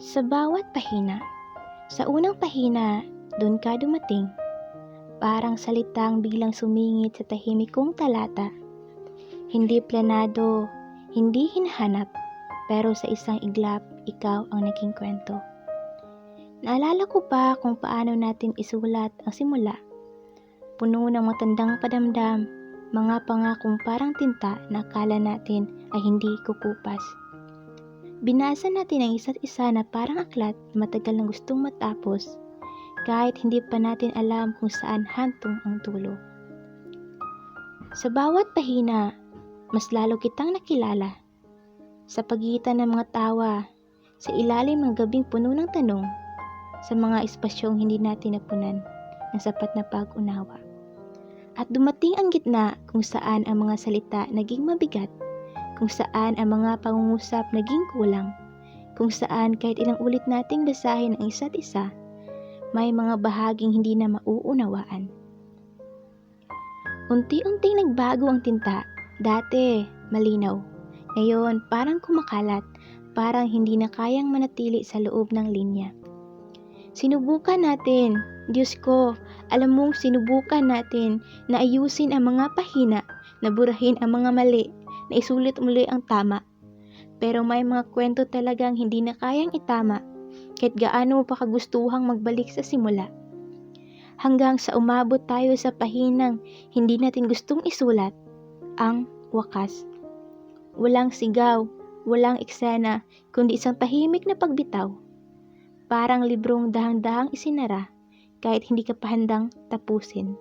Sa bawat pahina, sa unang pahina, dun ka dumating. Parang salitang biglang sumingit sa tahimik kong talata. Hindi planado, hindi hinahanap, pero sa isang iglap, ikaw ang naging kwento. Naalala ko pa kung paano natin isulat ang simula. Puno ng matandang padamdam, mga pangakong parang tinta na akala natin ay hindi kukupas. Binasa natin ang isa't isa na parang aklat na matagal na gustong matapos, kahit hindi pa natin alam kung saan hantong ang dulo. Sa bawat pahina, mas lalo kitang nakilala. Sa pagitan ng mga tawa, sa ilalim ng gabing puno ng tanong, sa mga espasyong hindi natin napunan ng sapat na pag-unawa. At dumating ang gitna kung saan ang mga salita naging mabigat, kung saan ang mga pangungusap naging kulang, kung saan kahit ilang ulit nating basahin ang isa't isa, may mga bahaging hindi na mauunawaan. Unti-unting nagbago ang tinta. Dati, malinaw. Ngayon, parang kumakalat, parang hindi na kayang manatili sa loob ng linya. Sinubukan natin, Diyos ko, alam mong sinubukan natin na ayusin ang mga pahina, na burahin ang mga mali, na isulit muli ang tama. Pero may mga kwento talagang hindi na kayang itama, kahit gaano mo pa kagustuhang magbalik sa simula. Hanggang sa umabot tayo sa pahinang hindi natin gustong isulat, ang wakas. Walang sigaw, walang eksena, kundi isang tahimik na pagbitaw. Parang librong dahang-dahang isinara, kahit hindi ka pa handang tapusin.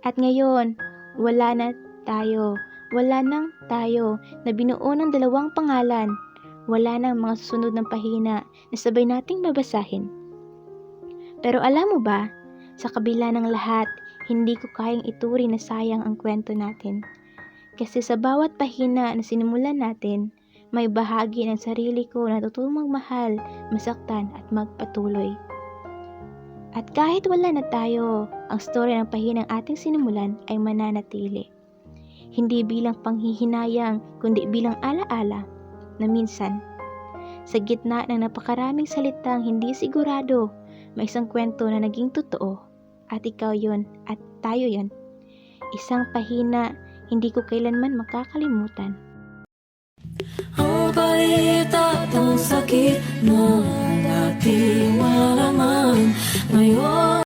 At ngayon, wala nang tayo na binuo ng dalawang pangalan. Wala nang mga susunod ng pahina na sabay nating babasahin. Pero alam mo ba, sa kabila ng lahat, hindi ko kayang ituri na sayang ang kwento natin. Kasi sa bawat pahina na sinimulan natin, may bahagi ng sarili ko na tutulong magmahal, masaktan at magpatuloy. At kahit wala na tayo, ang story ng pahinang ating sinimulan ay mananatili. Hindi bilang panghihinayang, kundi bilang alaala na minsan, sa gitna ng napakaraming salitang hindi sigurado, may isang kwento na naging totoo. At ikaw yon at tayo yon. Isang pahina hindi ko kailanman makakalimutan. Ang bait at ang sakit ng ating malaman ngayon.